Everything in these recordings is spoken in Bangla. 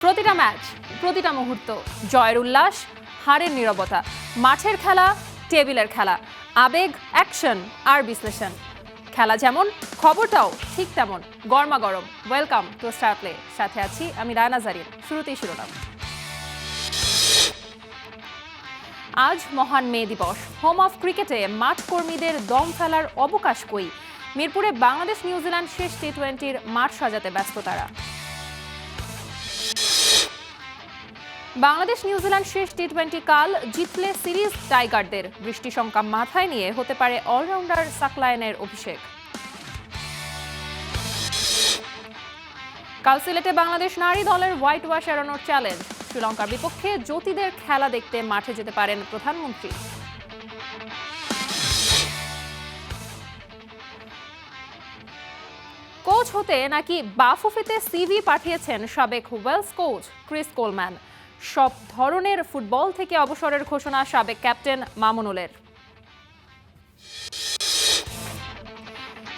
প্রতিটা ম্যাচ, প্রতিটা মুহূর্ত, জয়ের উল্লাস, হারের নীরবতা, মাঠের খেলা, টেবিলের খেলা, আবেগ, অ্যাকশন আর বিশ্লেষণ। খেলা যেমন, খবরটাও ঠিক তেমন গরমাগরম। Welcome to Star Play. সাথে আছি আমি রায়না জারিন। শুরুতেই শিরোনাম। আজ মহান মে দিবস। হোম অফ ক্রিকেটে মাঠ কর্মীদের দম ফেলার অবকাশ কই? মিরপুরে বাংলাদেশ নিউজিল্যান্ড শেষ টি-20-র মাঠ সাজাতে ব্যস্ত তারা। বাংলাদেশ নিউজিল্যান্ড শেষ টি-20 কাল জিতলে সিরিজ টাইগারদের। বৃষ্টি শঙ্কা মাথায় নিয়ে হতে পারে অলরাউন্ডার সাকলায়েনের অভিষেক। কাল সিলেটে বাংলাদেশ নারী দলের হোয়াইট ওয়াশ এড়ানোর চ্যালেঞ্জ। শ্রীলঙ্কার বিপক্ষে জ্যোতিদের খেলা দেখতে মাঠে যেতে পারেন প্রধানমন্ত্রী। কোচ হতে নাকি বাফুফেতে সিভি পাঠিয়েছেন সাবেক ওয়েলস কোচ ক্রিস কোলম্যান। সব ধরনের ফুটবল থেকে অবসরের ঘোষণা সাবেক ক্যাপ্টেন মামুনুলের।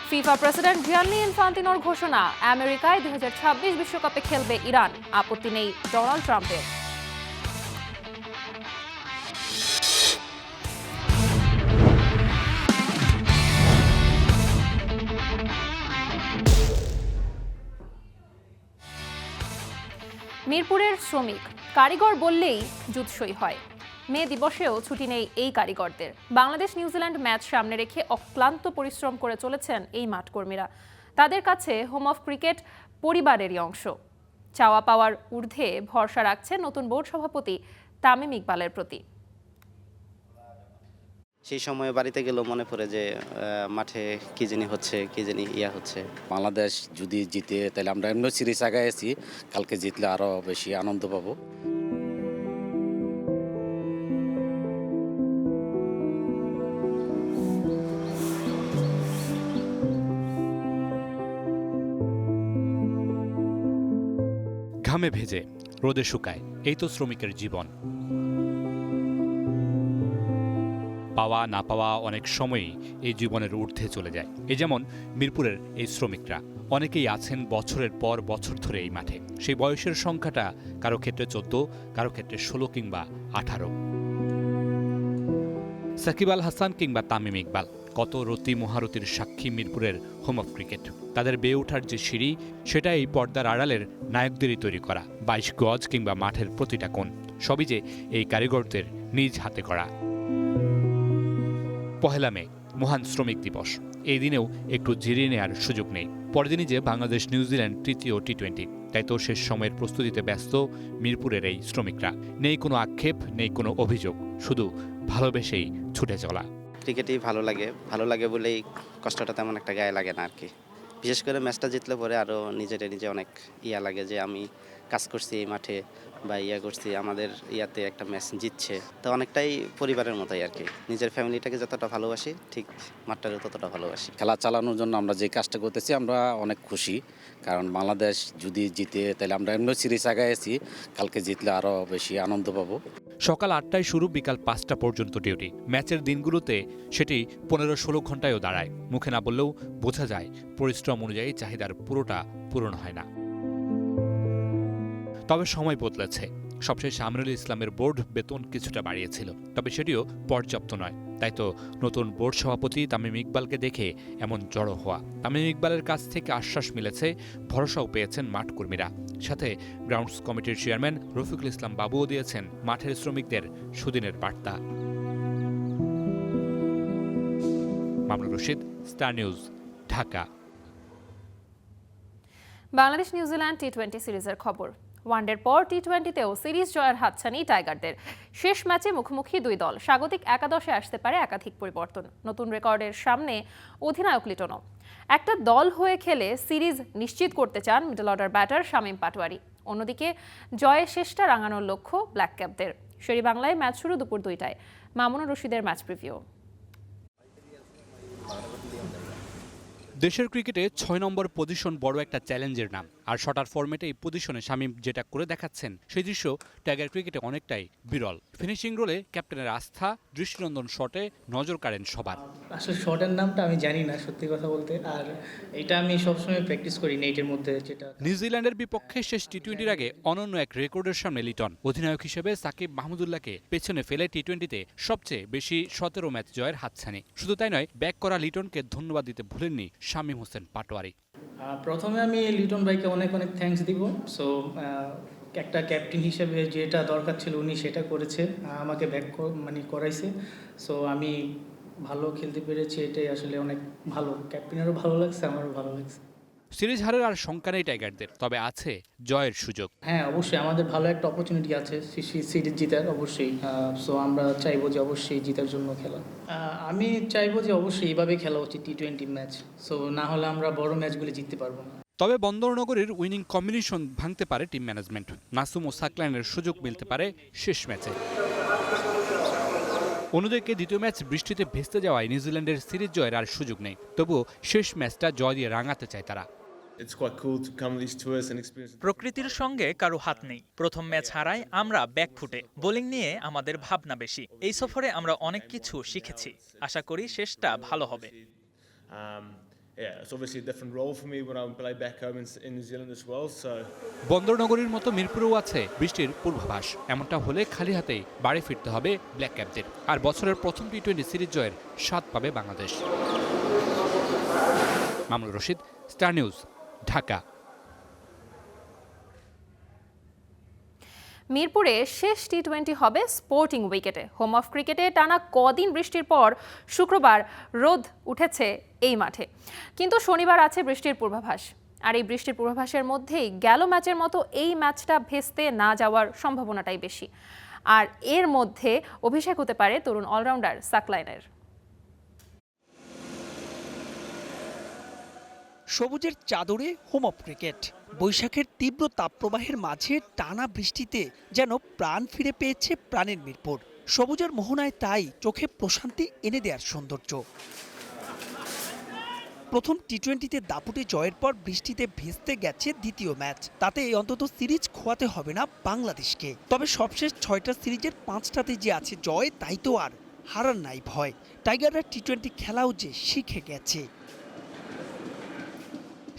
ফিফা প্রেসিডেন্ট জিয়ান্নি ইনফান্তিনোর ঘোষণা, আমেরিকায় 2026 বিশ্বকাপে খেলবে ইরান। আপত্তি নেই ডোনাল্ড ট্রাম্পের। মিরপুরের শ্রমিক, কারিগর বললেই জুৎসই হয়। মে দিবসেও ছুটি নেই এই কারিগরদের। বাংলাদেশ নিউজিল্যান্ড ম্যাচ সামনে রেখে অক্লান্ত পরিশ্রম করে চলেছেন এই মাঠকর্মীরা। তাদের কাছে হোম অফ ক্রিকেট পরিবারেরই অংশ। চাওয়া পাওয়ার ঊর্ধ্বে ভরসা রাখছেন নতুন বোর্ড সভাপতি তামিম ইকবালের প্রতি। সেই সময় বাড়িতে গেলেও মনে পড়ে যে মাঠে কি জানি হচ্ছে, কি জানি হচ্ছে। বাংলাদেশ যদি জিতে তাহলে আমরা এমনি সিরিজ আগাইছি, কালকে জিতলে আরো বেশি আনন্দ পাবো। ঘামে ভেজে রোদে শুকায়, এই তো শ্রমিকের জীবন। পাওয়া না পাওয়া অনেক সময়ই এই জীবনের ঊর্ধ্বে চলে যায়। এই যেমন মিরপুরের এই শ্রমিকরা, অনেকেই আছেন বছরের পর বছর ধরে এই মাঠে। সেই বয়সের সংখ্যাটা কারো ক্ষেত্রে 14, কারো ক্ষেত্রে 16 কিংবা 18। সাকিব আল হাসান কিংবা তামিম ইকবাল কত রতি মহারতির সাক্ষী মিরপুরের হোম অফ ক্রিকেট। তাদের বেয়ে ওঠার যে সিঁড়ি, সেটা এই পর্দার আড়ালের নায়কদেরই তৈরি করা। 22 গজ কিংবা মাঠের প্রতিটা কোণ, সবই যে এই কারিগরদের নিজ হাতে করা। পহেলা মে, মহান শ্রমিক দিবস। এই দিনেও একটু জিরিয়ে নেওয়ার সুযোগ নেই। পরদিনই যে বাংলাদেশ নিউজিল্যান্ড তৃতীয় টি-20, তাই তো শেষ সময়ের প্রস্তুতিতে ব্যস্ত মিরপুরের এই শ্রমিকরা। নেই কোনো আক্ষেপ, নেই কোনো অভিযোগ, শুধু ভালোবেসেই ছুটে চলা। ক্রিকেটই ভালো লাগে বলেই কষ্টটা তেমন একটা গায়ে লাগে না আর কি। বিশেষ করে ম্যাচটা জিতলে পরে আরও নিজে অনেক লাগে যে আমি কাজ করছি এই মাঠে বা করছি, আমাদের একটা ম্যাচ জিতছে, তো অনেকটাই পরিবারের মতোই আর কি। নিজের ফ্যামিলিটাকে যতটা ভালোবাসি, ঠিক মাঠটাকে ততটা ভালোবাসি। খেলা চালানোর জন্য আমরা যে কাজটা করতেছি, আমরা অনেক খুশি। কারণ বাংলাদেশ যদি জিতে তাহলে আমরা এমনি সিরিজ আগাইছি, কালকে জিতলে আরো বেশি আনন্দ পাবো। সকাল 8টায় শুরু, বিকাল 5টা পর্যন্ত ডিউটি। ম্যাচের দিনগুলোতে সেটি 15-16 ঘন্টায়ও দাঁড়ায়। মুখে না বললেও বোঝা যায় পরিশ্রম অনুযায়ী চাহিদার পুরোটা পূরণ হয় না। তবে সময় বদলেছে। সবশেষ আমিনুল ইসলামের বোর্ড বেতন কিছুটা বাড়িয়েছিল, তবে সেটিও পর্যাপ্ত নয়। তাই তো নতুন বোর্ড সভাপতি তামিম ইকবালকে দেখে এমন জড়ো হওয়া। তামিম ইকবালের কাছ থেকে আশ্বাস মিলেছে, ভরসাও পেয়েছেন মাঠকর্মীরা। সাথে গ্রাউন্ডস কমিটির চেয়ারম্যান রফিকুল ইসলাম বাবুও দিয়েছেন মাঠের শ্রমিকদের সুদিনের বার্তা। Mamunur Rashid, Star News, Dhaka. Bangladesh New Zealand টি-20 সিরিজের খবর। ওয়ানডের পর টি-20তেও সিরিজ জয়ের হাতছানি টাইগারদের। শেষ ম্যাচে মুখোমুখি দুই দল। স্বাগতিক একাদশে আসতে পারে একাধিক পরিবর্তন। নতুন রেকর্ডের সামনে অধিনায়ক লিটনও। একটা দল হয়ে খেলে সিরিজ নিশ্চিত করতে চান middle order batter Shamim Patwari. অন্যদিকে জয়ের শেষটা রাঙানোর লক্ষ্য ব্ল্যাক ক্যাপদের। শেরি বাংলায় ম্যাচ শুরু দুপুর 2টায়। মামুনুর রশিদের ম্যাচ প্রিভিউ। দেশের ক্রিকেটে 6 নম্বর পজিশন বড় একটা চ্যালেঞ্জের নাম। আর শটার ফরম্যাটে এই পজিশনে শামীম যেটা করে দেখাচ্ছেন সেই দৃশ্য টাইগার ক্রিকেটে অনেকটাই বিরল। ফিনিশিং রোলে ক্যাপ্টেনের আস্থা, দৃষ্টিনন্দন শটে নজর কাড়েন সবার। আসলে শটের নামটা আমি জানি না সত্যি কথা বলতে, আর এটা আমি সবসময় প্র্যাকটিস করি নেটের মধ্যে যেটা। নিউজিল্যান্ডের বিপক্ষে শেষ টি-20-র আগে অনন্য এক রেকর্ডের সামনে লিটন। অধিনায়ক হিসেবে সাকিব মাহমুদুল্লাহকে পেছনে ফেলে টি-20-তে সবচেয়ে বেশি 17 ম্যাচ জয়ের হাতছানি। শুধু তাই নয়, ব্যাক করা লিটনকে ধন্যবাদ দিতে ভুলেননি শামীম হোসেন পাটোয়ারি। প্রথমে আমি লিটন ভাইকে অনেক অনেক থ্যাঙ্কস দিব। সো একটা ক্যাপ্টেন হিসেবে যেটা দরকার ছিল উনি সেটা করেছে, আমাকে ব্যাক করাইছে। সো আমি ভালো খেলতে পেরেছি, এটাই আসলে অনেক ভালো। ক্যাপ্টেনেরও ভালো লাগছে, আমারও ভালো লাগছে। সিরিজ হারের আর শঙ্কা নেই টাইগারদের, তবে আছে জয়ের সুযোগ। হ্যাঁ, অবশ্যই আমাদের ভালো একটা অপরচুনিটি আছে সিরিজ জিতার, অবশ্যই। সো আমরা চাইবো যে অবশ্যই জিতার জন্য খেলা। আমি চাইবো যে অবশ্যই এইভাবে খেলা উচিত টি-20 ম্যাচ। সো না হলে আমরা বড় ম্যাচগুলি জিততে পারবো না। তবে বন্দরনগরীর উইনিং কম্বিনেশন ভাঙতে পারে টিম ম্যানেজমেন্ট। নাসুম ও সাকলাইনের সুযোগ মিলতে পারে শেষ ম্যাচে। অন্যদিকে দ্বিতীয় ম্যাচ বৃষ্টিতে ভেস্তে যাওয়ায় নিউজিল্যান্ডের সিরিজ জয়ের আর সুযোগ নেই। তবুও শেষ ম্যাচটা জয় দিয়ে রাঙাতে চায় তারা। প্রকৃতির সঙ্গে কারো হাত নেই। প্রথম ম্যাচ হারায় আমরা ব্যাকফুটে, বোলিং নিয়ে আমাদের ভাবনা বেশি। এই সফরে আমরা অনেক কিছু শিখেছি, আশা করি শেষটা ভালো হবে। বন্দরনগরীর মতো মিরপুরেও আছে বৃষ্টির পূর্বাভাস। এমনটা হলে খালি হাতেই বাড়ি ফিরতে হবে ব্ল্যাক ক্যাপদের। আর বছরের প্রথম টি-20 সিরিজ জয়ের স্বাদ পাবে বাংলাদেশ। Mamunur Rashid, Star News, Dhaka. মিরপুরে শেষ টি-20 হবে স্পোর্টিং উইকেটে। হোম অফ ক্রিকেটে টানা কদিন বৃষ্টির পর শুক্রবার রোদ উঠেছে এই মাঠে, কিন্তু শনিবার আছে বৃষ্টির পূর্বাভাস। আর এই বৃষ্টির পূর্বাভাসের মধ্যেই গেল ম্যাচের মতো এই ম্যাচটা ভেস্তে না যাওয়ার সম্ভাবনাটাই বেশি। আর এর মধ্যে অভিষেক হতে পারে তরুণ অলরাউন্ডার সাকলাইনের। সবুজের চাদরে হোম অফ ক্রিকেট। বৈশাখের তীব্র তাপপ্রবাহের মাঝে টানা বৃষ্টিতে যেন প্রাণ ফিরে পেয়েছে প্রাণের মিরপুর। সবুজের মোহনায় তাই চোখে প্রশান্তি এনে দেওয়ার সৌন্দর্য। প্রথম টি-20-তে দাপুটে জয়ের পর বৃষ্টিতে ভেস্তে গেছে দ্বিতীয় ম্যাচ। তাতে অন্তত সিরিজ খোয়াতে হবে না বাংলাদেশকে। তবে সবশেষ 6টা সিরিজের 5টাতে যে আছে জয়, তাই তো আর হারার নাই ভয়। টাইগাররা টি-20 খেলাও যে শিখে গেছে।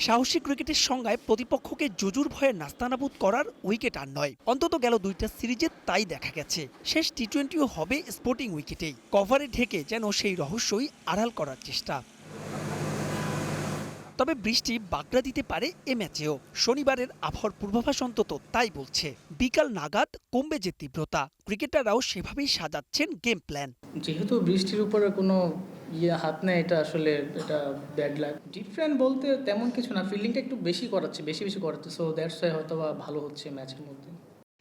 সাহসী ক্রিকেটের সংজ্ঞায় প্রতিপক্ষকে জুজুর ভয়ে নাস্তানাবুদ করার উইকেট আর নয়। অন্তত গেল 2টা সিরিজে তাই দেখা গেছে। শেষ টি-20ও হবে স্পোর্টিং উইকেটেই। কভারে ঢেকে যেন সেই রহস্যই আড়াল করার চেষ্টা। তবে বৃষ্টি বাগড়া দিতে পারে এ ম্যাচেও। শনিবারের আবহাওয়ার পূর্বাভাস অন্তত তাই বলছে। বিকাল নাগাদ কমবে যে তীব্রতা। ক্রিকেটাররাও সেভাবেই সাজাচ্ছেন গেম প্ল্যান। যেহেতু বৃষ্টির উপরে কোনো হাত নেই, এটা আসলে এটা ব্যাড লাক। ডিফারেন্ট বলতে তেমন কিছু না, ফিল্ডিংটা একটু বেশি করাচ্ছে। সো দ্যাটস ওয়াই হয়তো বা ভালো হচ্ছে ম্যাচের মধ্যে।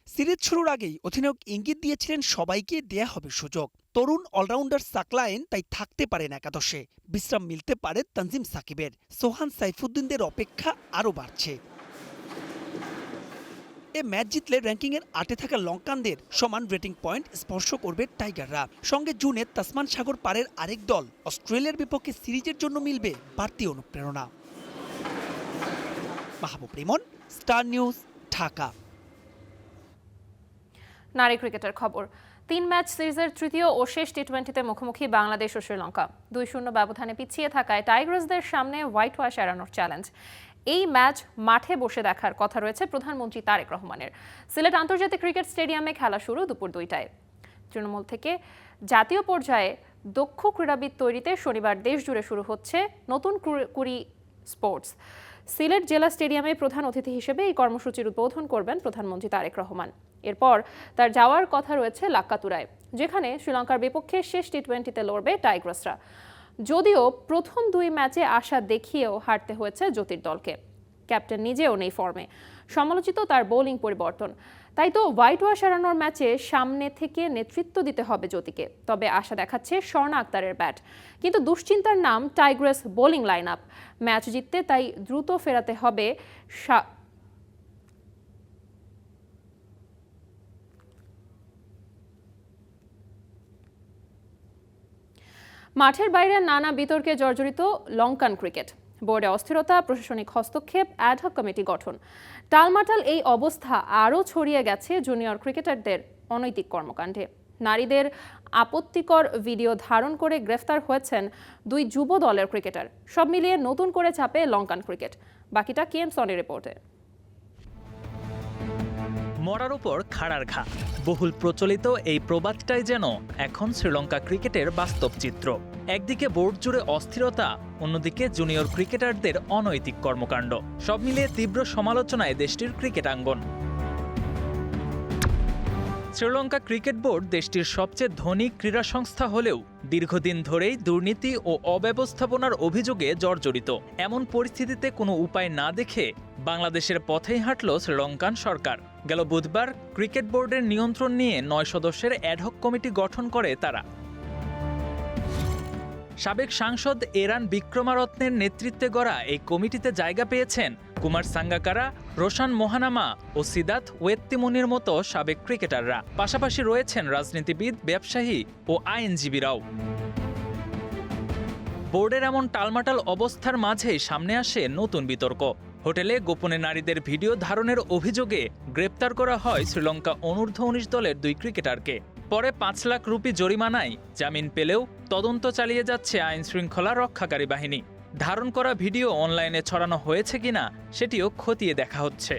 সিরিজ শুরুর আগেই অধিনায়ক ইঙ্গিত দিয়েছিলেন সবাইকে দেয়া হবে সুযোগ। তরুণ অলরাউন্ডার সাকলাইন তাই থাকতে পারেন একাদশে। বিশ্রাম মিলতে পারে তানজিম সাকিবের। সোহান সাইফুদ্দিনদের অপেক্ষা আরও বাড়ছে। এ ম্যাচ জিতলে র্যাঙ্কিংয়ের 8-এ থাকা লঙ্কানদের সমান রেটিং পয়েন্ট স্পর্শ করবে টাইগাররা। সঙ্গে জুনে তাসমান সাগর পারের আরেক দল অস্ট্রেলিয়ার বিপক্ষে সিরিজের জন্য মিলবে বাড়তি অনুপ্রেরণা। মাহবুব রিমন, স্টার নিউজ, ঢাকা। নারী ক্রিকেটের খবর। 3 ম্যাচ সিরিজের তৃতীয় ও শেষ টি-20-তে মুখোমুখি বাংলাদেশ ও শ্রীলঙ্কা। 2-0 ব্যবধানে পিছিয়ে থাকায় টাইগার্সদের সামনে হোয়াইট ওয়াশ এড়ানোর চ্যালেঞ্জ। এই ম্যাচ মাঠে বসে দেখার কথা রয়েছে প্রধানমন্ত্রী তারেক রহমানের। সিলেট আন্তর্জাতিক ক্রিকেট স্টেডিয়ামে খেলা শুরু দুপুর 2টায়। তৃণমূল থেকে জাতীয় পর্যায়ে দক্ষ ক্রীড়াবিদ তৈরিতে শনিবার দেশজুড়ে শুরু হচ্ছে নতুন কুড়ি স্পোর্টস। সিলেট জেলা স্টেডিয়ামে প্রধান অতিথি হিসেবে এই কর্মসূচির উদ্বোধন করবেন প্রধানমন্ত্রী তারেক রহমান। এরপর তার যাওয়ার কথা রয়েছে লাক্কাতুরায়, যেখানে শ্রীলঙ্কার বিপক্ষে শেষ টি-20-তে লড়বে টাইগ্রাসরা। যদিও প্রথম 2 ম্যাচে আশা দেখিয়েও হারতে হয়েছে জ্যোতির দলকে। ক্যাপ্টেন নিজেও নেই ফর্মে। সমালোচিত তার বোলিং পরিবর্তন। তাই তো হোয়াইট ওয়াশ এড়ানোর ম্যাচে সামনে থেকে নেতৃত্ব দিতে হবে জ্যোতিকে। তবে আশা দেখাচ্ছে স্বর্ণা আক্তারের ব্যাট। কিন্তু দুশ্চিন্তার নাম টাইগ্রাস বোলিং লাইন আপ। ম্যাচ জিততে তাই দ্রুত ফেরাতে হবে মাঠের বাইরে নানা বিতর্কে জর্জরিত লঙ্কান ক্রিকেট। বোর্ডে অস্থিরতা, প্রশাসনিক হস্তক্ষেপ, অ্যাডহক কমিটি গঠন। টালমাটাল এই অবস্থা আরও ছড়িয়ে গেছে জুনিয়র ক্রিকেটারদের অনৈতিক কর্মকাণ্ডে। নারীদের আপত্তিকর ভিডিও ধারণ করে গ্রেফতার হয়েছেন 2 যুব দলের ক্রিকেটার। সব মিলিয়ে নতুন করে চাপে লঙ্কান ক্রিকেট। বাকিটা কেএম সনি রিপোর্টে। মরার উপর খাড়ার ঘা, বহুল প্রচলিত এই প্রবাদটাই যেন এখন শ্রীলঙ্কা ক্রিকেটের বাস্তব চিত্র। একদিকে বোর্ড জুড়ে অস্থিরতা, অন্যদিকে জুনিয়র ক্রিকেটারদের অনৈতিক কর্মকাণ্ড। সব মিলিয়ে তীব্র সমালোচনায় দেশটির ক্রিকেট আঙ্গন। শ্রীলঙ্কা ক্রিকেট বোর্ড দেশটির সবচেয়ে ধনী ক্রীড়া সংস্থা হলেও দীর্ঘদিন ধরেই দুর্নীতি ও অব্যবস্থাপনার অভিযোগে জর্জরিত। এমন পরিস্থিতিতে কোনো উপায় না দেখে বাংলাদেশের পথেই হাঁটল শ্রীলঙ্কান সরকার। গেল বুধবার ক্রিকেট বোর্ডের নিয়ন্ত্রণ নিয়ে 9 সদস্যের অ্যাডহক কমিটি গঠন করে তারা। সাবেক সাংসদ এরান বিক্রমারত্নের নেতৃত্বে গড়া এই কমিটিতে জায়গা পেয়েছেন কুমার সাঙ্গাকারা, রোশান মোহানামা ও সিদাত ওয়েত্তিমুনির মতো সাবেক ক্রিকেটাররা। পাশাপাশি রয়েছেন রাজনীতিবিদ, ব্যবসায়ী ও আইনজীবীরাও। বোর্ডের এমন টালমাটাল অবস্থার মাঝেই সামনে আসে নতুন বিতর্ক। হোটেলে গোপনে নারীদের ভিডিও ধারণের অভিযোগে গ্রেপ্তার করা হয় শ্রীলঙ্কা অনূর্ধ্ব-19 দলের 2 ক্রিকেটারকে। পরে 5 লাখ রুপি জরিমানায় জামিন পেলেও তদন্ত চালিয়ে যাচ্ছে আইন শৃঙ্খলা রক্ষাকারী বাহিনী। ধারণ করা ভিডিও অনলাইনে ছড়ানো হয়েছে কিনা সেটিও খতিয়ে দেখা হচ্ছে।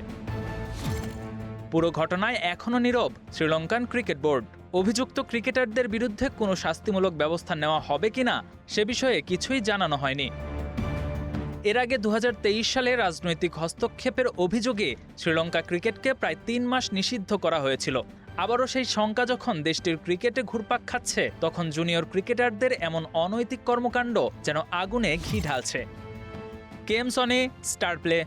পুরো ঘটনায় এখনও নীরব শ্রীলঙ্কান ক্রিকেট বোর্ড। অভিযুক্ত ক্রিকেটারদের বিরুদ্ধে কোনো শাস্তিমূলক ব্যবস্থা নেওয়া হবে কিনা সে বিষয়ে কিছুই জানানো হয়নি। এর আগে 2023 সালে রাজনৈতিক হস্তক্ষেপের অভিযোগে শ্রীলঙ্কা ক্রিকেটকে প্রায় 3 মাস নিষিদ্ধ করা হয়েছিল। আবারও সেই শঙ্কা যখন দেশটির ক্রিকেটে ঘুরপাক খাচ্ছে, তখন জুনিয়র ক্রিকেটারদের এমন অনৈতিক কর্মকাণ্ড যেন আগুনে ঘি ঢালছে। KM Soni, Star Play.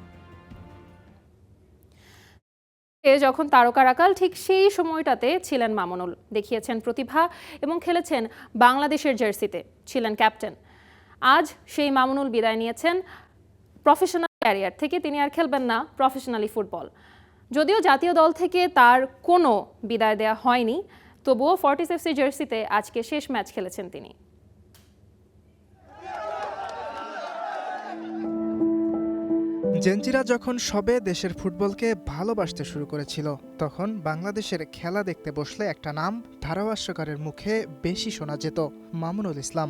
যখন তারকার আকাল, ঠিক সেই সময়টাতে ছিলেন মামুনুল। দেখিয়েছেন প্রতিভা এবং খেলেছেন বাংলাদেশের জার্সিতে, ছিলেন ক্যাপ্টেন। আজ সেই মামুনুল বিদায় নিয়েছেন প্রফেশনাল ক্যারিয়ার থেকে। তিনি আর খেলবেন না প্রফেশনালি ফুটবল। যদিও জাতীয় দল থেকে তার কোনো বিদায় দেওয়া হয়নি, তবুও ফর্টিস এফসি জার্সিতে আজকে শেষ ম্যাচ খেলেছেন তিনি। জেনজিরা যখন সবে দেশের ফুটবলকে ভালোবাসতে শুরু করেছিল, তখন বাংলাদেশের খেলা দেখতে বসলে একটা নাম ধারাভাষ্যকারের মুখে বেশি শোনা যেত, মামুনুল ইসলাম।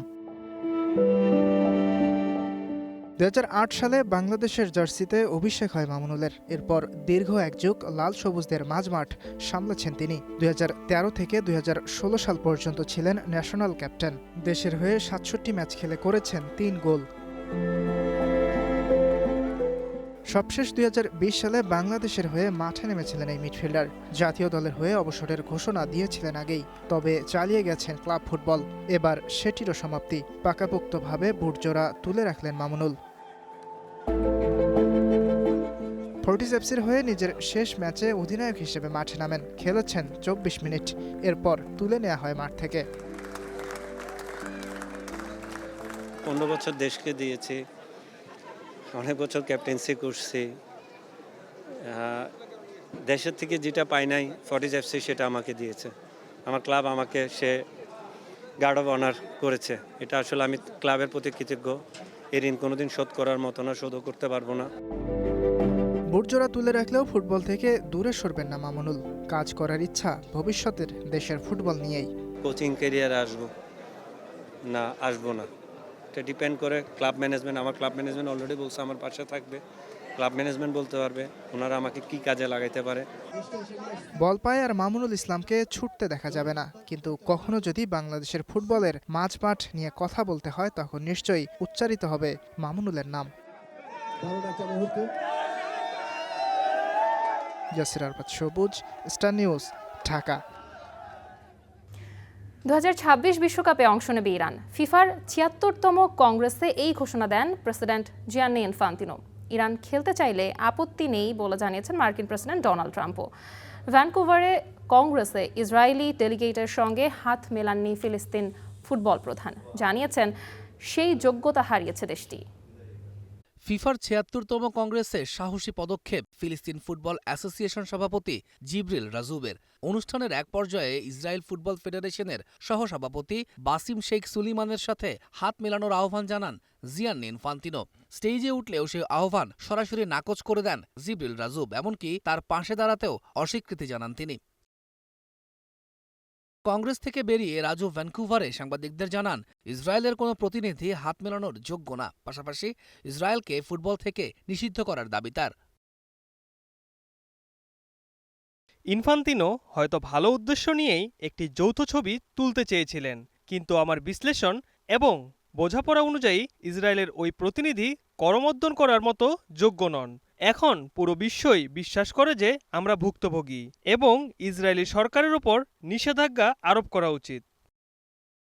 2008 সালে বাংলাদেশের জার্সিতে অভিষেক হয় মামুনুলের। এরপর দীর্ঘ এক যুগ লাল সবুজদের মাঝমাঠ সামলেছেন তিনি। 2013 থেকে 2016 সাল পর্যন্ত ছিলেন ন্যাশনাল ক্যাপ্টেন। দেশের হয়ে 67 ম্যাচ খেলে করেছেন 3 গোল। সবশেষ 2020 সালে বাংলাদেশের হয়ে মাঠে নেমেছিলেন এই মিডফিল্ডার। জাতীয় দলের হয়ে অবসরের ঘোষণা দিয়েছিলেন আগেই, তবে চালিয়ে গেছেন ক্লাব ফুটবল। এবার সেটিরও সমাপ্তি। পাকাপোক্তভাবে বুটজোড়া তুলে রাখলেন মামুনুল। ফর্টিস এফসির হয়ে নিজের শেষ ম্যাচে অধিনায়ক হিসেবে মাঠে নামেন। খেলেছেন 24 মিনিট, এরপর তুলে নেওয়া হয় মাঠ থেকে। 15 বছর দেশকে দিয়েছি, অনেক বছর ক্যাপ্টেন্সি করছি। দেশের থেকে যেটা পাই নাই ফর্টিস এফসি সেটা আমাকে দিয়েছে। আমার ক্লাব আমাকে সে গার্ড অফ অনার করেছে। এটা আসলে আমি ক্লাবের প্রতি কৃতজ্ঞ। এর ঋণ কোনোদিন শোধ করার মতো না, শোধও করতে পারবো না। বুটজোড়া তুলে রাখলেও ফুটবল থেকে দূরে সরবেন না মামুনুল। কাজ করার ইচ্ছা ভবিষ্যতের দেশের ফুটবল নিয়েই। কোচিং ক্যারিয়ারে আসবো না, এটা ডিপেন্ড করে ক্লাব ম্যানেজমেন্ট। আমার ক্লাব ম্যানেজমেন্ট অলরেডি বলছে আমার পাশে থাকবে। ক্লাব ম্যানেজমেন্ট বলতে পারবে ওনারা আমাকে কি কাজে লাগাইতে পারে। বল পায় আর মামুনুল ইসলামকে ছুটতে দেখা যাবে না, কিন্তু কখনো যদি বাংলাদেশের ফুটবলের মাঝমাঠ নিয়ে কথা বলতে হয়, তখন নিশ্চয়ই উচ্চারিত হবে মামুনুলের নাম। ইয়াসির আরফাত সবুজ, স্টার নিউজ, ঢাকা। 2026 বিশ্বকাপে অংশ নেবে ইরান। ফিফার 76তম কংগ্রেসে এই ঘোষণা দেন প্রেসিডেন্ট জিয়ান্নি ইনফান্তিনো। ইরান খেলতে চাইলে আপত্তি নেই বলে জানিয়েছেন মার্কিন প্রেসিডেন্ট ডোনাল্ড ট্রাম্পও। ভ্যানকুভারে কংগ্রেসে ইসরায়েলি ডেলিগেটের সঙ্গে হাত মেলাননি ফিলিস্তিন ফুটবল প্রধান। জানিয়েছেন সেই যোগ্যতা হারিয়েছে দেশটি। ফিফার ৭৬তম কংগ্রেসে সাহসী পদক্ষেপ ফিলিস্তিন ফুটবল অ্যাসোসিয়েশন সভাপতি জিবরিল রাজুবের। অনুষ্ঠানের এক পর্যায়ে ইসরায়েল ফুটবল ফেডারেশনের সহসভাপতি বাসিম শেখ সুলিমানের সাথে হাত মেলানোর আহ্বান জানান জিয়ান্নি ইনফান্তিনো। স্টেজে উঠলেও সে আহ্বান সরাসরি নাকচ করে দেন জিবরিল রাজুব, এমনকি তার পাশে দাঁড়াতেও অস্বীকৃতি জানান তিনি। কংগ্রেস থেকে বেরিয়ে রাজু ভ্যানকুভারে সাংবাদিকদের জানান ইসরায়েলের কোনো প্রতিনিধি হাত মেলানোর যোগ্য না, পাশাপাশি ইসরায়েলকে ফুটবল থেকে নিষিদ্ধ করার দাবি তার। ইনফান্তিনো হয়তো ভালো উদ্দেশ্য নিয়েই একটি যৌথ ছবি তুলতে চেয়েছিলেন, কিন্তু আমার বিশ্লেষণ এবং বোঝাপড়া অনুযায়ী ইসরায়েলের ওই প্রতিনিধি করমর্দন করার মতো যোগ্য নন। এখন পুরো বিশ্বই বিশ্বাস করে যে আমরা ভুক্তভোগী এবং ইসরায়েলি সরকারের উপর নিষেধাজ্ঞা আরোপ করা উচিত।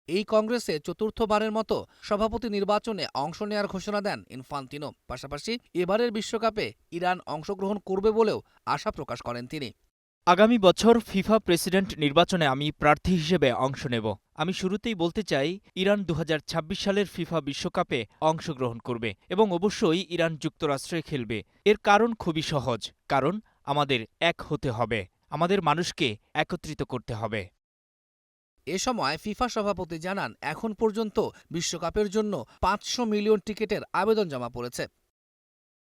এই কংগ্রেসে চতুর্থবারের মতো সভাপতি নির্বাচনে অংশ নেয়ার ঘোষণা দেন ইনফান্তিনো। পাশাপাশি এবারের বিশ্বকাপে ইরান অংশগ্রহণ করবে বলেও আশা প্রকাশ করেন তিনি। আগামী বছর ফিফা প্রেসিডেন্ট নির্বাচনে আমি প্রার্থী হিসেবে অংশ নেব। আমি শুরুতেই বলতে চাই, ইরান ২০২৬ সালের ফিফা বিশ্বকাপে অংশগ্রহণ করবে এবং অবশ্যই ইরান যুক্তরাষ্ট্রে খেলবে। এর কারণ খুবই সহজ, কারণ আমাদের এক হতে হবে, আমাদের মানুষকে একত্রিত করতে হবে। এ সময় ফিফা সভাপতি জানান এখন পর্যন্ত বিশ্বকাপের জন্য ৫০০ মিলিয়ন টিকিটের আবেদন জমা পড়েছে।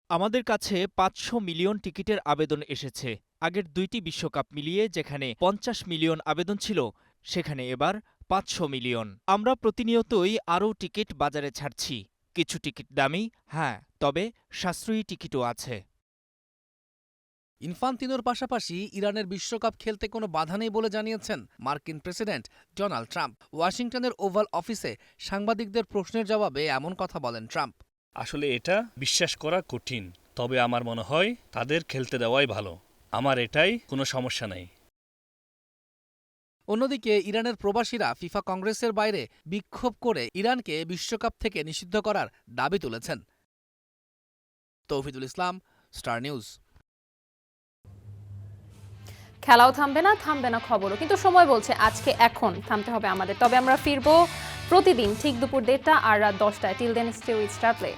আমাদের কাছে ৫০০ মিলিয়ন টিকিটের আবেদন এসেছে। আগের দুইটি বিশ্বকাপ মিলিয়ে যেখানে ৫০ মিলিয়ন আবেদন ছিল, সেখানে এবার ৫০০ মিলিয়ন। আমরা প্রতিনিয়তই আরও টিকিট বাজারে ছাড়ছি। কিছু টিকিট দামি, হ্যাঁ, তবে সাশ্রয়ী টিকিটও আছে। ইনফান্তিনোর পাশাপাশি ইরানের বিশ্বকাপ খেলতে কোনো বাধা নেই বলে জানিয়েছেন মার্কিন প্রেসিডেন্ট ডোনাল্ড ট্রাম্প। ওয়াশিংটনের ওভাল অফিসে সাংবাদিকদের প্রশ্নের জবাবে এমন কথা বলেন ট্রাম্প। আসলে এটা বিশ্বাস করা কঠিন, তবে আমার মনে হয় তাদের খেলতে দেওয়াই ভালো। আমার এটাই কোনো সমস্যা নেই। অন্যদিকে ইরানের প্রবাসীরা ফিফা কংগ্রেসের বাইরে বিক্ষোভ করে ইরানকে বিশ্বকাপ থেকে নিষিদ্ধ করার দাবি তুলেছেন। তৌহিদুল ইসলাম, স্টার নিউজ। খেলাও থামবে না, থামবে না খবরও, কিন্তু সময় বলছে আজকে এখন থামতে হবে আমাদের। তবে আমরা ফিরবো প্রতিদিন ঠিক দুপুর ১:৩০ আর রাত ১০টায়। Till then stay with Star play.